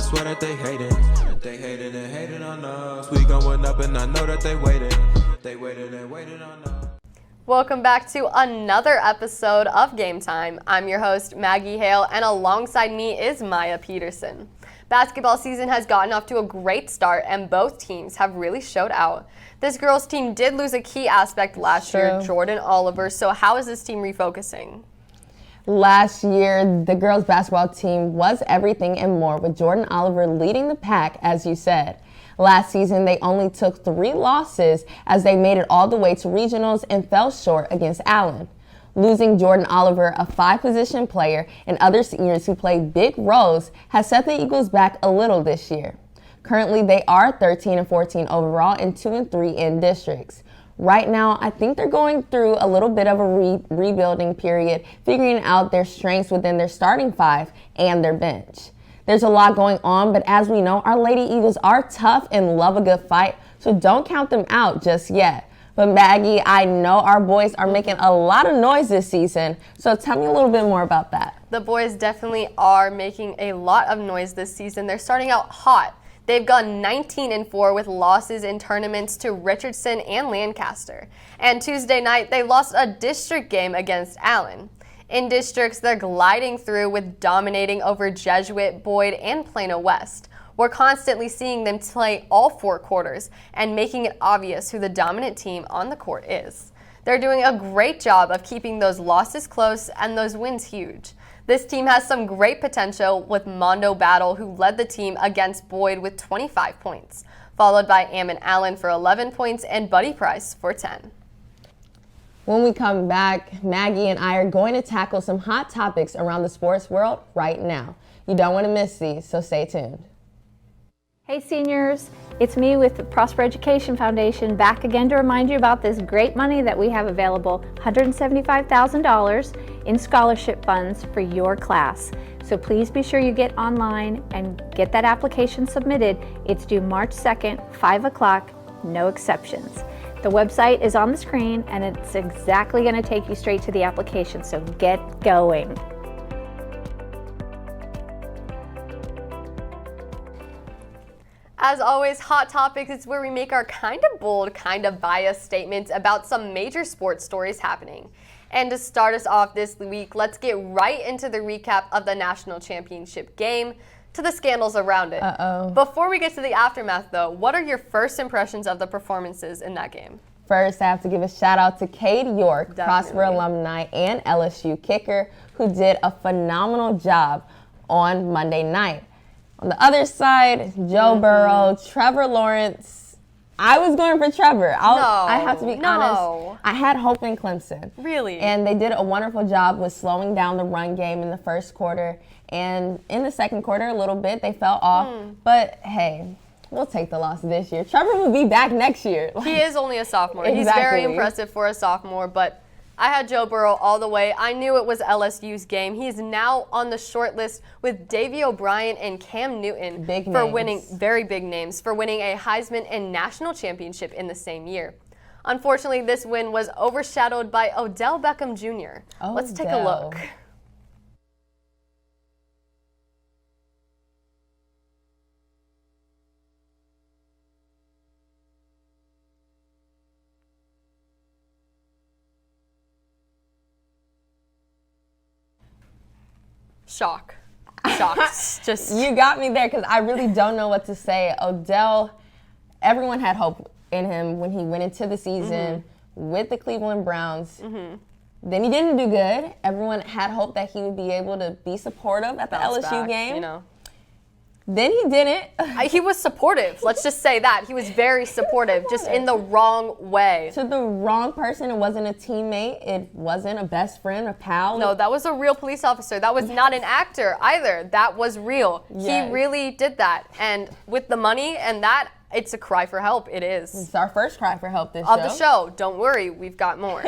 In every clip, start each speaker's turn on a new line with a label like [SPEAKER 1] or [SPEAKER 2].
[SPEAKER 1] swear that they hated. They hated and hated on us. We going up and I know that they waited. They waited and waited on us.
[SPEAKER 2] Welcome back to another episode of Game Time. I'm your host, Maggie Hale, and alongside me is Maya Peterson. Basketball season has gotten off to a great start, and both teams have really showed out. This girls' team did lose a key aspect last year, Jordan Oliver, so how is this team refocusing?
[SPEAKER 3] Last year, the girls' basketball team was everything and more, with Jordan Oliver leading the pack, as you said. Last season, they only took 3 losses as they made it all the way to regionals and fell short against Allen. Losing Jordan Oliver, a 5-position player, and other seniors who played big roles has set the Eagles back a little this year. Currently, they are 13-14 overall and 2-3 in districts. Right now, I think they're going through a little bit of a rebuilding period, figuring out their strengths within their starting 5 and their bench. There's a lot going on, but as we know, our Lady Eagles are tough and love a good fight, so don't count them out just yet. But Maggie, I know our boys are making a lot of noise this season, so tell me a little bit more about that.
[SPEAKER 2] The boys definitely are making a lot of noise this season. They're starting out hot. They've gone 19-4 with losses in tournaments to Richardson and Lancaster. And Tuesday night, they lost a district game against Allen. In districts, they're gliding through with dominating over Jesuit, Boyd, and Plano West. We're constantly seeing them play all 4 quarters and making it obvious who the dominant team on the court is. They're doing a great job of keeping those losses close and those wins huge. This team has some great potential with Mondo Battle, who led the team against Boyd with 25 points, followed by Ammon Allen for 11 points and Buddy Price for 10.
[SPEAKER 3] When we come back, Maggie and I are going to tackle some hot topics around the sports world right now. You don't want to miss these, so stay tuned.
[SPEAKER 4] Hey seniors, it's me with the Prosper Education Foundation back again to remind you about this great money that we have available, $175,000 in scholarship funds for your class. So please be sure you get online and get that application submitted. It's due March 2nd, 5 o'clock, no exceptions. The website is on the screen and it's exactly going to take you straight to the application, so get going.
[SPEAKER 2] As always, Hot Topics is where we make our kind of bold, kind of biased statements about some major sports stories happening. And to start us off this week, let's get right into the recap of the national championship game to the scandals around it. Before we get to the aftermath, though, what are your first impressions of the performances in that game?
[SPEAKER 3] First, I have to give a shout out to Cade York, Prosper alumni and LSU kicker, who did a phenomenal job on Monday night. On the other side, Joe Burrow, Trevor Lawrence. I was going for Trevor. I have to be honest. I had hope in Clemson.
[SPEAKER 2] Really?
[SPEAKER 3] And they did a wonderful job with slowing down the run game in the first quarter. And in the second quarter, a little bit, they fell off. But hey, we'll take the loss this year. Trevor will be back next year.
[SPEAKER 2] He is only a sophomore.
[SPEAKER 3] Exactly.
[SPEAKER 2] He's very impressive for a sophomore, but I had Joe Burrow all the way. I knew it was LSU's game. He is now on the short list with Davey O'Brien and Cam Newton winning very big names for winning a Heisman and national championship in the same year. Unfortunately, this win was overshadowed by Odell Beckham Jr. Let's take a look. Shock. Just
[SPEAKER 3] you got me there because I really don't know what to say. Odell, everyone had hope in him when he went into the season with the Cleveland Browns. Then he didn't do good. Everyone had hope that he would be able to be supportive at the LSU game.
[SPEAKER 2] You know.
[SPEAKER 3] Then he didn't.
[SPEAKER 2] He was supportive. Let's just say that. He was very supportive, just in the wrong way.
[SPEAKER 3] To the wrong person. It wasn't a teammate. It wasn't a best friend, a pal.
[SPEAKER 2] No, that was a real police officer. That was not an actor either. That was real. Yes. He really did that. And with the money and that, it's a cry for help. It is.
[SPEAKER 3] It's our first cry for help
[SPEAKER 2] of the show. Don't worry. We've got more.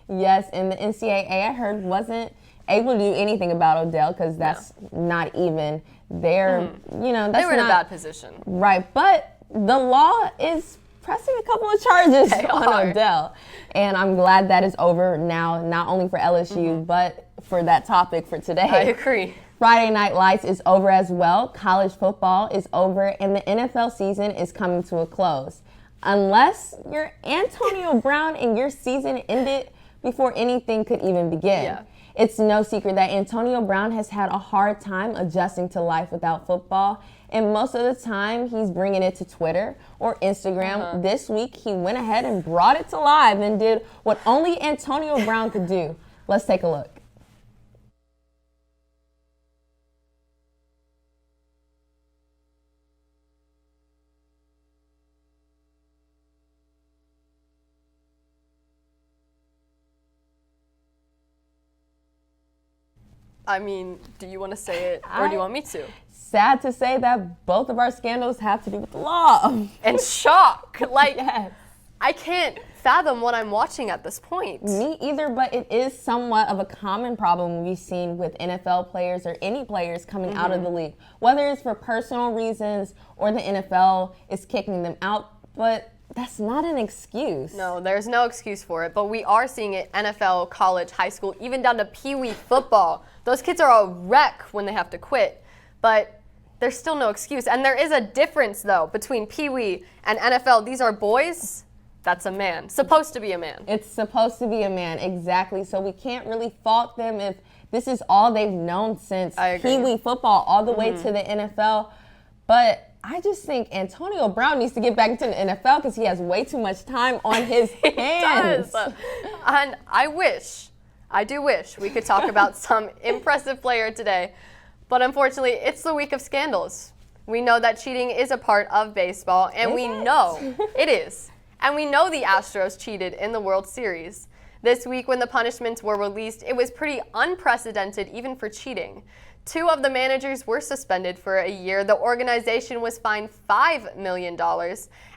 [SPEAKER 3] Yes, and the NCAA, I heard, wasn't able to do anything about Odell because that's not even their, you know, that's
[SPEAKER 2] they were in a bad position.
[SPEAKER 3] Right, but the law is pressing a couple of charges on Odell. And I'm glad that is over now, not only for LSU, but for that topic for today.
[SPEAKER 2] I agree.
[SPEAKER 3] Friday Night Lights is over as well. College football is over, and the NFL season is coming to a close. Unless you're Antonio Brown and your season ended before anything could even begin.
[SPEAKER 2] Yeah.
[SPEAKER 3] It's no secret that Antonio Brown has had a hard time adjusting to life without football, and most of the time he's bringing it to Twitter or Instagram. This week he went ahead and brought it to life and did what only Antonio Brown could do. Let's take a look.
[SPEAKER 2] I mean, do you want to say it or do you want me to?
[SPEAKER 3] Sad to say that both of our scandals have to do with the law.
[SPEAKER 2] And shock. Like,
[SPEAKER 3] Yes.
[SPEAKER 2] I can't fathom what I'm watching at this point.
[SPEAKER 3] Me either, but it is somewhat of a common problem we've seen with NFL players or any players coming out of the league, whether it's for personal reasons or the NFL is kicking them out, but that's not an excuse.
[SPEAKER 2] No, there's no excuse for it, but we are seeing it NFL, college, high school, even down to Pee-wee football. Those kids are a wreck when they have to quit, but there's still no excuse. And there is a difference, though, between Pee-wee and NFL. These are boys. That's a man. Supposed to be a man.
[SPEAKER 3] It's supposed to be a man, exactly. So we can't really fault them if this is all they've known since Pee-wee football all the way to the NFL. But I just think Antonio Brown needs to get back into the NFL because he has way too much time on his hands.
[SPEAKER 2] Does. And I do wish we could talk about some impressive player today. But unfortunately, it's the week of scandals. We know that cheating is a part of baseball, and we know it is. And we know the Astros cheated in the World Series. This week when the punishments were released, it was pretty unprecedented even for cheating. 2 of the managers were suspended for a year. The organization was fined $5 million,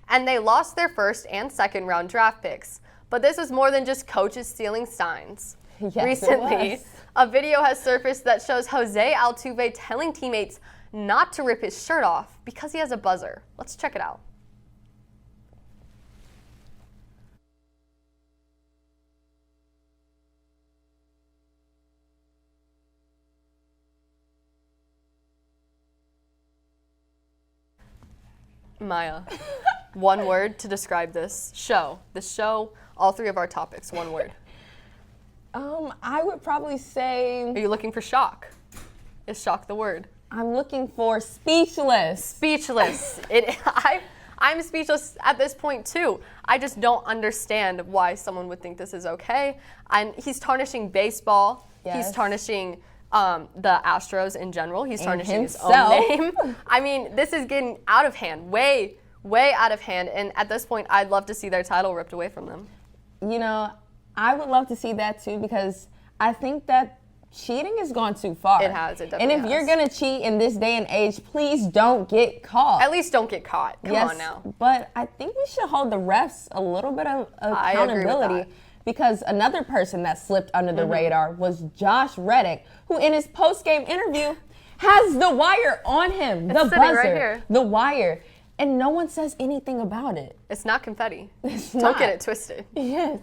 [SPEAKER 2] and they lost their first and second round draft picks. But this was more than just coaches stealing signs.
[SPEAKER 3] Yes,
[SPEAKER 2] Recently, a video has surfaced that shows Jose Altuve telling teammates not to rip his shirt off because he has a buzzer. Let's check it out. Maya, one word to describe this show. This show, all 3 of our topics, one word.
[SPEAKER 3] I would probably say,
[SPEAKER 2] Are you looking for shock? Is shock the word?
[SPEAKER 3] I'm looking for speechless.
[SPEAKER 2] Speechless. I'm speechless at this point too. I just don't understand why someone would think this is okay. And he's tarnishing baseball.
[SPEAKER 3] Yes.
[SPEAKER 2] He's tarnishing the Astros in general. He's tarnishing his
[SPEAKER 3] himself.
[SPEAKER 2] own name. I mean, this is getting out of hand, way out of hand. And at this point, I'd love to see their title ripped away from them.
[SPEAKER 3] You know, I would love to see that too because I think that cheating has gone too far.
[SPEAKER 2] It has. It definitely
[SPEAKER 3] And if
[SPEAKER 2] has.
[SPEAKER 3] you're going to cheat in this day and age, please don't get caught.
[SPEAKER 2] At least don't get caught. Come on now.
[SPEAKER 3] But I think we should hold the refs a little bit of
[SPEAKER 2] I agree with
[SPEAKER 3] accountability
[SPEAKER 2] that.
[SPEAKER 3] because another person that slipped under the radar was Josh Reddick, who in his post-game interview has the wire on him,
[SPEAKER 2] It's
[SPEAKER 3] the
[SPEAKER 2] sitting
[SPEAKER 3] buzzer,
[SPEAKER 2] right here.
[SPEAKER 3] the wire, and no one says anything about it.
[SPEAKER 2] It's not confetti. Don't
[SPEAKER 3] not.
[SPEAKER 2] get it twisted.
[SPEAKER 3] Yes,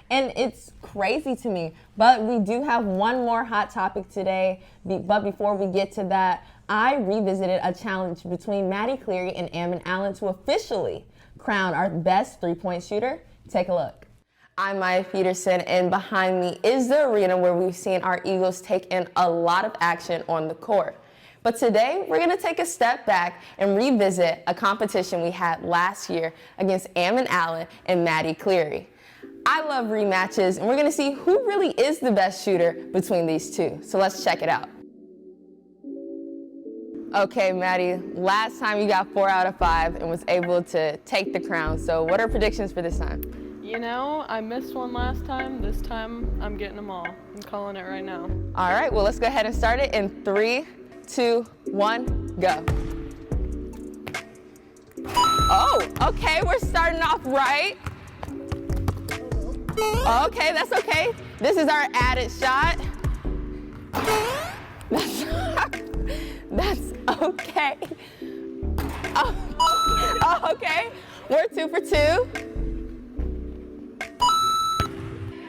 [SPEAKER 3] and it's crazy to me. But we do have one more hot topic today. But before we get to that, I revisited a challenge between Maddie Cleary and Ammon Allen to officially crown our best three-point shooter. Take a look. I'm Maya Peterson, and behind me is the arena where we've seen our Eagles take in a lot of action on the court. But today, we're going to take a step back and revisit a competition we had last year against Ammon Allen and Maddie Cleary. I love rematches, and we're going to see who really is the best shooter between these two. So let's check it out. Okay, Maddie, last time you got 4 out of 5 and was able to take the crown. So what are predictions for this time?
[SPEAKER 5] You know, I missed one last time. This time, I'm getting them all. I'm calling it right now.
[SPEAKER 3] All right, well, let's go ahead and start it in 3, 2, 1, go. Oh, okay, we're starting off right. Okay, that's okay. This is our added shot. That's okay. Oh, okay, we're 2 for 2.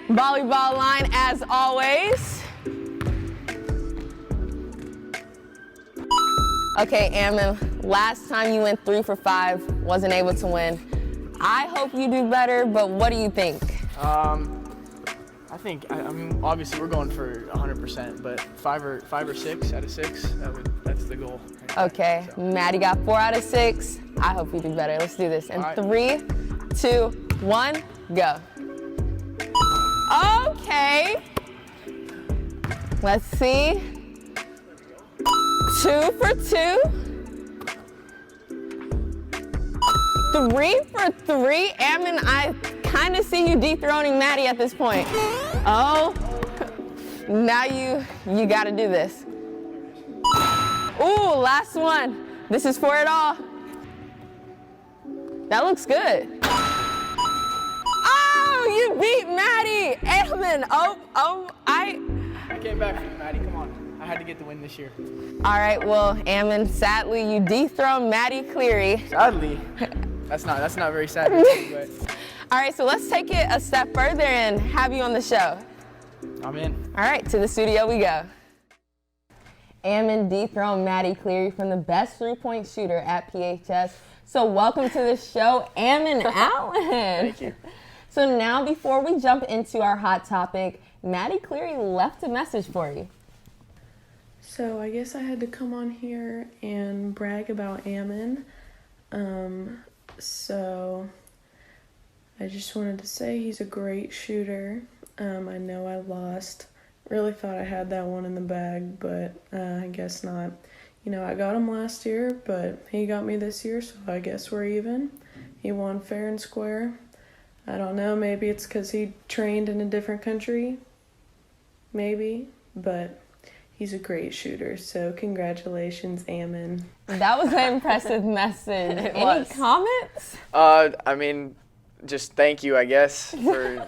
[SPEAKER 3] Volleyball line as always. Okay, Ammon, last time you went 3 for 5, wasn't able to win. I hope you do better, but what do you think?
[SPEAKER 6] I mean, obviously we're going for 100%, but 5 or 6 out of 6, that's the goal.
[SPEAKER 3] Okay, so. Maddie got 4 out of 6. I hope you do better. Let's do this. In
[SPEAKER 6] right.
[SPEAKER 3] 3, 2, 1, go. Okay. Let's see. 2 for 2. 3 for 3. Ammon, I kind of see you dethroning Maddie at this point. Oh, now you got to do this. Ooh, last one. This is for it all. That looks good. Oh, you beat Maddie. Ammon, I
[SPEAKER 6] came back for you, Maddie. Come on. I had to get the win this year.
[SPEAKER 3] All right, well, Ammon, sadly, you dethroned Maddie Cleary.
[SPEAKER 6] Sadly. That's not very sad. But.
[SPEAKER 3] All right, so let's take it a step further and have you on the show.
[SPEAKER 6] I'm in.
[SPEAKER 3] All right, to the studio we go. Ammon dethroned Maddie Cleary from the best three-point shooter at PHS. So welcome to the show, Ammon Allen.
[SPEAKER 6] Thank you.
[SPEAKER 3] So now before we jump into our hot topic, Maddie Cleary left a message for you.
[SPEAKER 5] So I guess I had to come on here and brag about Ammon. So I just wanted to say he's a great shooter. I know I lost. Really thought I had that one in the bag, but I guess not. You know, I got him last year, but he got me this year, so I guess we're even. He won fair and square. I don't know, maybe it's because he trained in a different country. Maybe, but he's a great shooter, so congratulations, Ammon.
[SPEAKER 3] That was an impressive message. Any comments?
[SPEAKER 6] I mean, just thank you, I guess,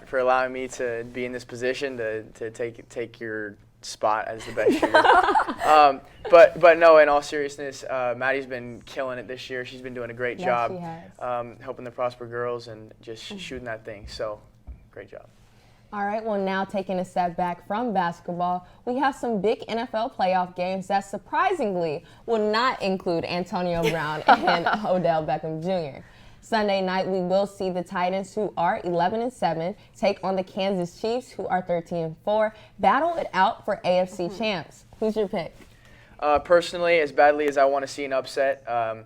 [SPEAKER 6] for allowing me to be in this position to take your spot as the best shooter. But no, in all seriousness, Maddie's been killing it this year. She's been doing a great job,
[SPEAKER 3] she has.
[SPEAKER 6] helping the Prosper girls and just shooting that thing. So, great job.
[SPEAKER 3] All right, well, now taking a step back from basketball, we have some big NFL playoff games that surprisingly will not include Antonio Brown and Odell Beckham Jr. Sunday night, we will see the Titans, who are 11-7, take on the Kansas Chiefs, who are 13-4, battle it out for AFC champs. Who's your pick?
[SPEAKER 6] Personally, as badly as I want to see an upset, I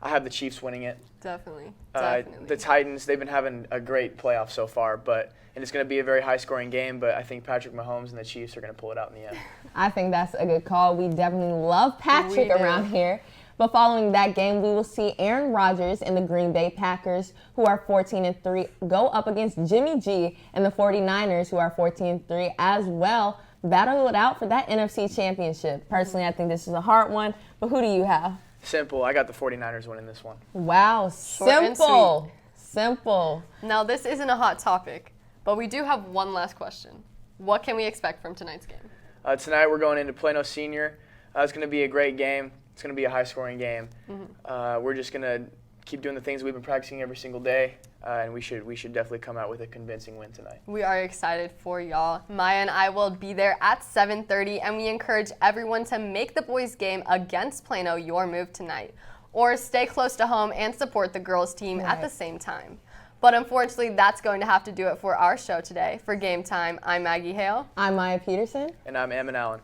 [SPEAKER 6] have the Chiefs winning it.
[SPEAKER 2] Definitely.
[SPEAKER 6] The Titans, they've been having a great playoff so far, and it's going to be a very high-scoring game, but I think Patrick Mahomes and the Chiefs are going to pull it out in the end.
[SPEAKER 3] I think that's a good call. We definitely love Patrick around here. But following that game, we will see Aaron Rodgers and the Green Bay Packers, who are 14-3, go up against Jimmy G and the 49ers, who are 14-3 as well, battle it out for that NFC Championship. Personally, I think this is a hard one, but who do you have?
[SPEAKER 6] Simple. I got the 49ers winning this one.
[SPEAKER 3] Wow, simple. Simple.
[SPEAKER 2] Now, this isn't a hot topic, but we do have one last question. What can we expect from tonight's game?
[SPEAKER 6] Tonight we're going into Plano Senior. It's going to be a great game. It's going to be a high-scoring game. We're just going to keep doing the things we've been practicing every single day, and we should definitely come out with a convincing win tonight.
[SPEAKER 2] We are excited for y'all. Maya and I will be there at 7:30, and we encourage everyone to make the boys' game against Plano your move tonight, or stay close to home and support the girls' team at the same time. But unfortunately, that's going to have to do it for our show today. For Game Time, I'm Maggie Hale.
[SPEAKER 3] I'm Maya Peterson.
[SPEAKER 6] And I'm Ammon Allen.